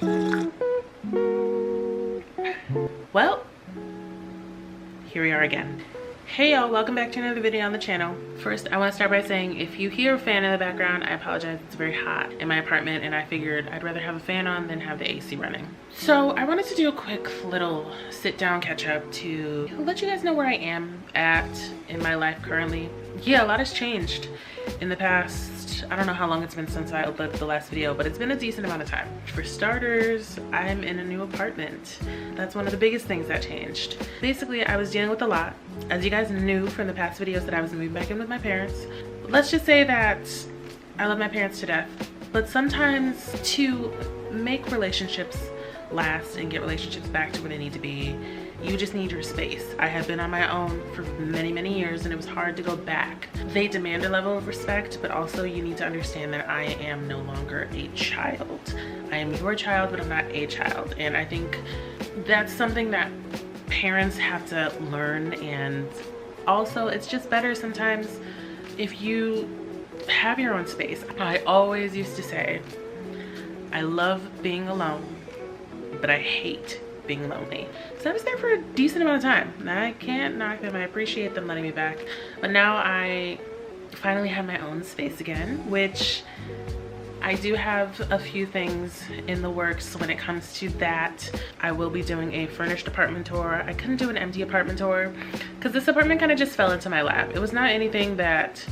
Well, here we are again. Hey y'all, welcome back to another video on the channel. First, I want to start by saying if you hear a fan in the background, I apologize. It's very hot in my apartment and I figured I'd rather have a fan on than have the AC running. So I wanted to do a quick little sit down catch up to let you guys know where I am at in my life currently. Yeah, a lot has changed in the past. I don't know how long it's been since I uploaded the last video, but it's been a decent amount of time. For starters, I'm in a new apartment. That's one of the biggest things that changed. Basically, I was dealing with a lot. As you guys knew from the past videos that I was moving back in with my parents. Let's just say that I love my parents to death, but sometimes to make relationships last and get relationships back to where they need to be, you just need your space. I have been on my own for many years and it was hard to go back. They demand a level of respect, but also you need to understand that I am no longer a child. I am your child, but I'm not a child. And I think that's something that parents have to learn, and also it's just better sometimes if you have your own space. I always used to say, I love being alone, but I hate being lonely. So I was there for a decent amount of time. I can't knock them. I appreciate them letting me back. But now I finally have my own space again, which I do have a few things in the works when it comes to that. I will be doing a furnished apartment tour. I couldn't do an empty apartment tour because this apartment kind of just fell into my lap. It was not anything that,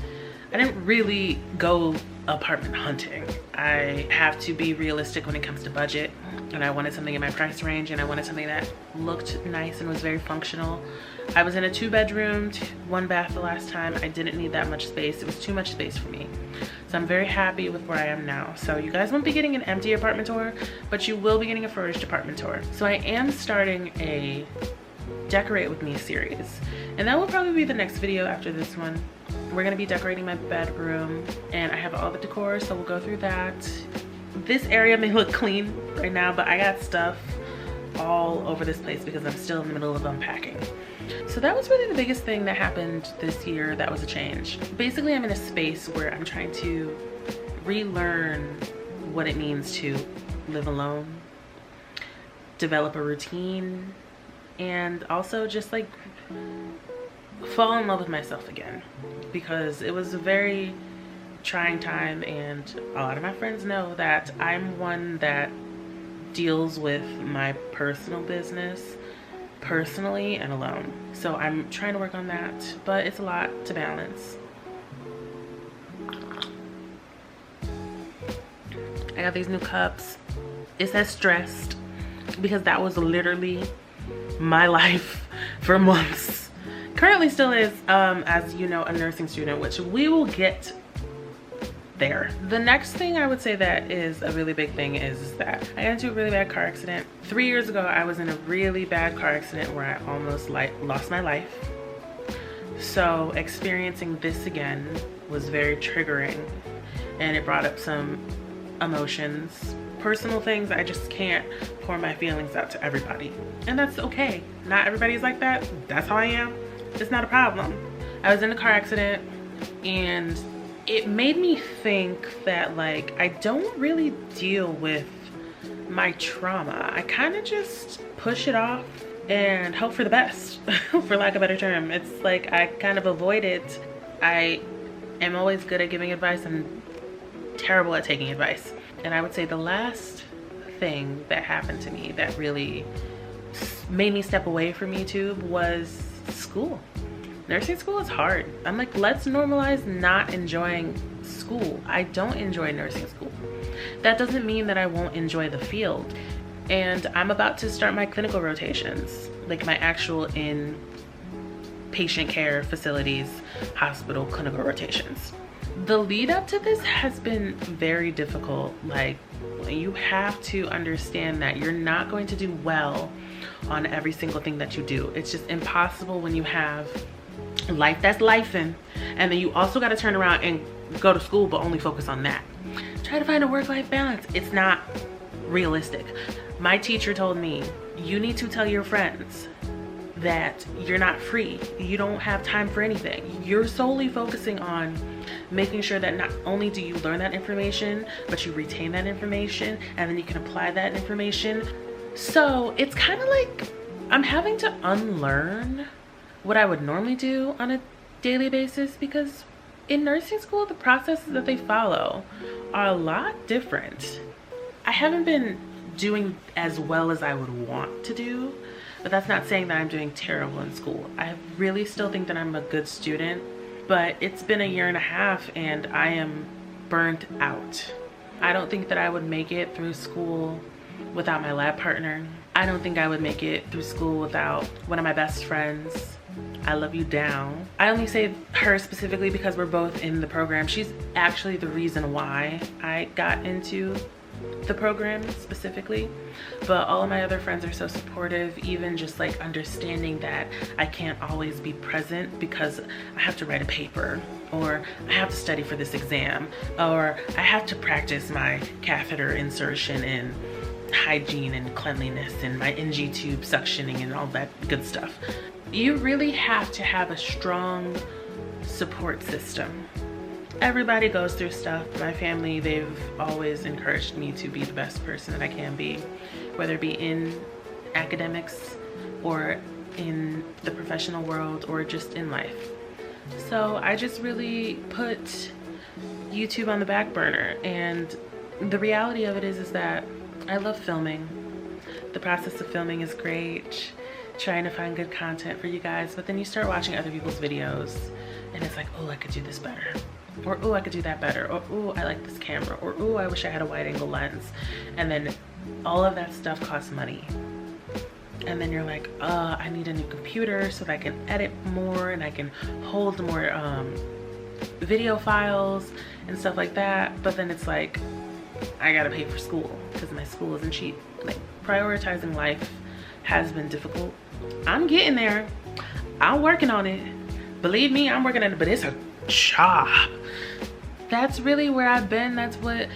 I didn't really go apartment hunting. I have to be realistic when it comes to budget, and I wanted something in my price range, and I wanted something that looked nice and was very functional. I was in a 2-bedroom, 1 bath the last time. I didn't need that much space. It was too much space for me. So I'm very happy with where I am now. So you guys won't be getting an empty apartment tour, but you will be getting a furnished apartment tour. So I am starting a Decorate With Me series, and that will probably be the next video after this one. We're gonna be decorating my bedroom, and I have all the decor, so we'll go through that. This area may look clean right now, but I got stuff all over this place because I'm still in the middle of unpacking. So that was really the biggest thing that happened this year. That was a change. Basically, I'm in a space where I'm trying to relearn what it means to live alone, develop a routine, and also just like fall in love with myself again, because it was a very trying time, and a lot of my friends know that I'm one that deals with my personal business personally and alone. So I'm trying to work on that, but it's a lot to balance. I got these new cups. It says stressed because that was literally my life for months. Currently still is, as you know, a nursing student, which we will get there. The next thing I would say that is a really big thing is that I got into a really bad car accident. 3 years ago, I was in a really bad car accident where I almost lost my life. So experiencing this again was very triggering, and it brought up some emotions, personal things. I just can't pour my feelings out to everybody, and that's okay. Not everybody's like that. That's how I am. It's not a problem. I was in a car accident, and it made me think that like I don't really deal with my trauma. I kind of just push it off and hope for the best, for lack of a better term. It's like I kind of avoid it. I am always good at giving advice and terrible at taking advice. And I would say the last thing that happened to me that really made me step away from YouTube was school. Nursing school is hard. I'm like, let's normalize not enjoying school. I don't enjoy nursing school. That doesn't mean that I won't enjoy the field. And I'm about to start my clinical rotations, like my actual inpatient care facilities, hospital clinical rotations. The lead up to this has been very difficult. Like, you have to understand that you're not going to do well on every single thing that you do. It's just impossible when you have life that's lifing, and then you also got to turn around and go to school but only focus on that. Try to find a work-life balance. It's not realistic. My teacher told me, you need to tell your friends that you're not free. You don't have time for anything. You're solely focusing on making sure that not only do you learn that information, but you retain that information, and then you can apply that information. So it's kind of like I'm having to unlearn what I would normally do on a daily basis, because in nursing school, the processes that they follow are a lot different. I haven't been doing as well as I would want to do, but that's not saying that I'm doing terrible in school. I really still think that I'm a good student, but it's been 1.5 years and I am burnt out. I don't think that I would make it through school without my lab partner. I don't think I would make it through school without one of my best friends. I love you down. I only say her specifically because we're both in the program. She's actually the reason why I got into the program specifically, but all of my other friends are so supportive, even just like understanding that I can't always be present because I have to write a paper, or I have to study for this exam, or I have to practice my catheter insertion and hygiene and cleanliness and my NG tube suctioning and all that good stuff. You really have to have a strong support system. Everybody goes through stuff. My family, they've always encouraged me to be the best person that I can be, whether it be in academics or in the professional world or just in life. So I just really put YouTube on the back burner, and the reality of it is that I love filming. The process of filming is great, trying to find good content for you guys, but then you start watching other people's videos and it's like, oh, I could do this better, or oh, I could do that better, or oh, I like this camera, or oh, I wish I had a wide angle lens. And then all of that stuff costs money, and then you're like, I need a new computer so that I can edit more and I can hold more video files and stuff like that. But then it's like, I gotta pay for school because my school isn't cheap. Like, prioritizing life has been difficult. I'm getting there. I'm working on it. Believe me, I'm working on it, but it's a job. That's really where I've been. That's what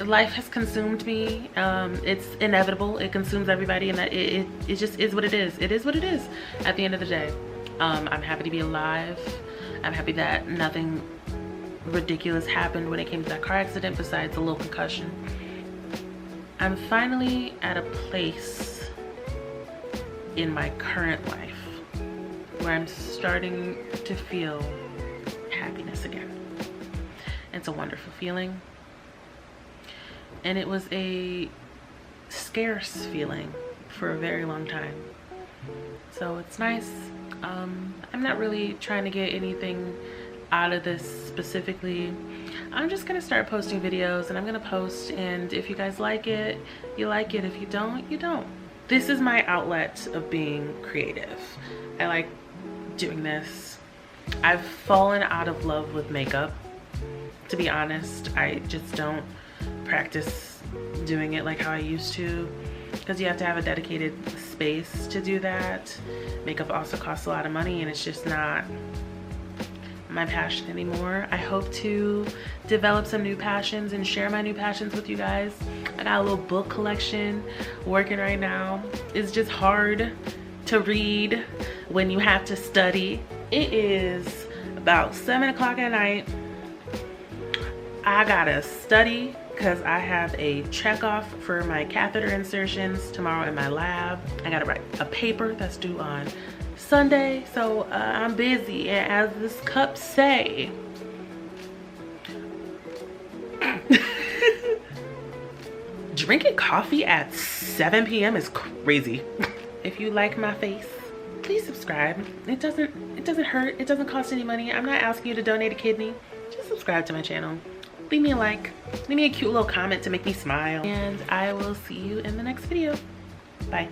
life has consumed me. It's inevitable. It consumes everybody, and that it just is what it is. It is what it is at the end of the day. I'm happy to be alive. I'm happy that nothing ridiculous happened when it came to that car accident besides a little concussion. I'm finally at a place in my current life where I'm starting to feel happiness again. It's a wonderful feeling, and it was a scarce feeling for a very long time, so it's nice. I'm not really trying to get anything out of this specifically. I'm just gonna start posting videos, and I'm gonna post, and if you guys like it, you like it. If you don't, you don't. This is my outlet of being creative. I like doing this. I've fallen out of love with makeup, to be honest. I just don't practice doing it like how I used to, because you have to have a dedicated space to do that. Makeup also costs a lot of money, and it's just not my passion anymore. I hope to develop some new passions and share my new passions with you guys. I got a little book collection working right now. It's just hard to read when you have to study. It is about 7 o'clock at night. I gotta study because I have a check off for my catheter insertions tomorrow in my lab. I gotta write a paper that's due on Sunday, so I'm busy. And as this cup say, drinking coffee at 7 p.m. is crazy. If you like my face, please subscribe. It doesn't hurt. It doesn't cost any money. I'm not asking you to donate a kidney. Just subscribe to my channel. Leave me a like. Leave me a cute little comment to make me smile. And I will see you in the next video. Bye.